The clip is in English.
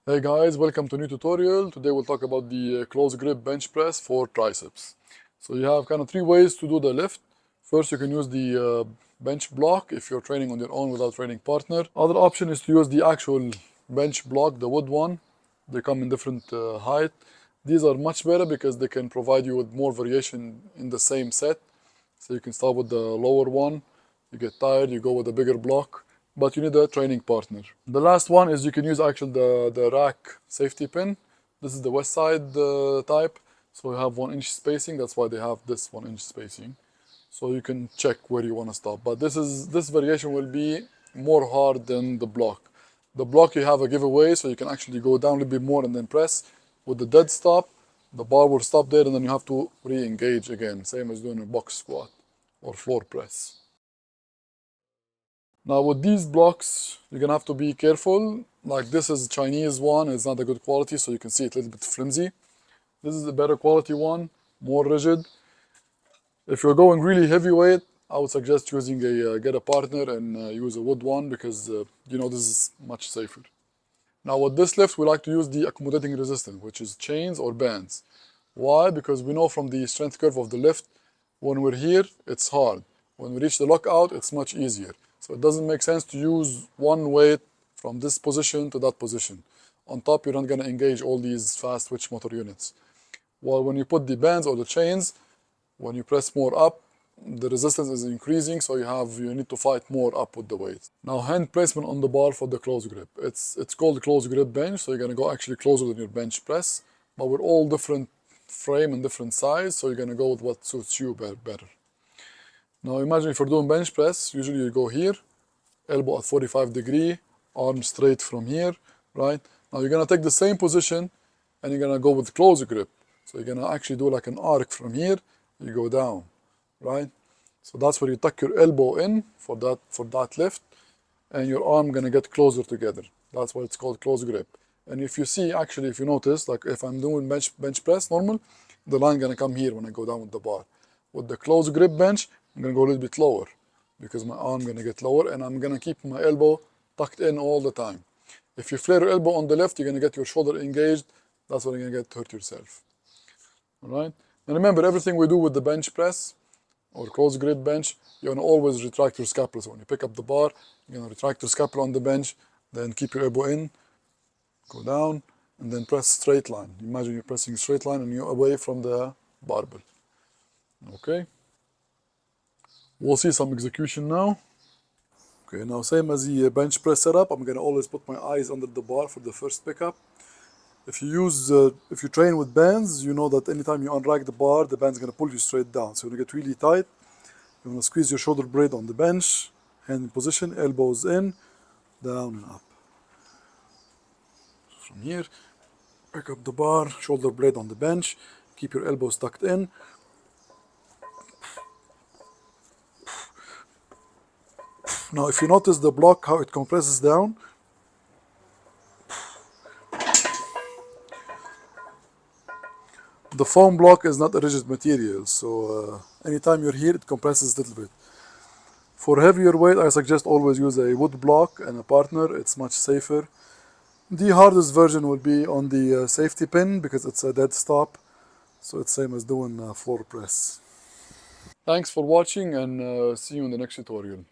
Hey guys, welcome to a new tutorial. Today we'll talk about the close grip bench press for triceps. So you have kind of three ways to do the lift. First, you can use the bench block if you're training on your own without training partner. Other option is to use the actual bench block, the wood one. They come in different height. These are much better because they can provide you with more variation in the same set. So you can start with the lower one. You get tired, you go with a bigger block, but you need a training partner. The last one is you can use actually the rack safety pin. This is the west side type. So you have 1 inch spacing. That's why they have this 1 inch spacing. So you can check where you want to stop. But this variation will be more hard than the block. The block you have a giveaway, so you can actually go down a little bit more and then press. With the dead stop, the bar will stop there and then you have to re-engage again. Same as doing a box squat or floor press. Now with these blocks, you're gonna have to be careful. Like this is Chinese one, it's not a good quality, so you can see it a little bit flimsy. This is a better quality one, more rigid. If you're going really heavyweight, I would suggest using get a partner and use a wood one because this is much safer. Now with this lift, we like to use the accommodating resistance, which is chains or bands. Why? Because we know from the strength curve of the lift, when we're here, it's hard. When we reach the lockout, it's much easier. So it doesn't make sense to use one weight from this position to that position. On top, you're not going to engage all these fast twitch motor units. While when you put the bands or the chains, when you press more up, the resistance is increasing, so you need to fight more up with the weight. Now hand placement on the bar for the close grip. It's called close grip bench, so you're gonna go actually closer than your bench press, but we're all different frame and different size, so you're gonna go with what suits you better. Now imagine if you're doing bench press, usually you go here, elbow at 45 degree, arm straight from here, right? Now you're gonna take the same position and you're gonna go with close grip. So you're gonna actually do like an arc from here, you go down, right? So that's where you tuck your elbow in for that lift, and your arm gonna get closer together. That's why it's called close grip. And if you see, actually, if you notice, like if I'm doing bench press normal, the line gonna come here when I go down with the bar. With the close grip bench, I'm gonna go a little bit lower because my arm gonna get lower, and I'm gonna keep my elbow tucked in all the time. If you flare your elbow on the left, you're gonna get your shoulder engaged. That's when you're gonna hurt yourself. All right. And remember, everything we do with the bench press or close grip bench, you're gonna always retract your scapula. So when you pick up the bar, you're gonna retract your scapula on the bench, then keep your elbow in, go down, and then press straight line. Imagine you're pressing straight line and you're away from the barbell. Okay. We'll see some execution now. Okay, now same as the bench press setup, I'm gonna always put my eyes under the bar for the first pickup. If you train with bands, you know that anytime you unrack the bar, the band's gonna pull you straight down. So when you get really tight, you wanna squeeze your shoulder blade on the bench, hand in position, elbows in, down and up. From here, pick up the bar, shoulder blade on the bench, keep your elbows tucked in. Now if you notice the block, how it compresses down, the foam block is not a rigid material, so anytime you're here, it compresses a little bit. For heavier weight, I suggest always use a wood block and a partner. It's much safer. The hardest version will be on the safety pin because it's a dead stop, so it's same as doing floor press. Thanks for watching and see you in the next tutorial.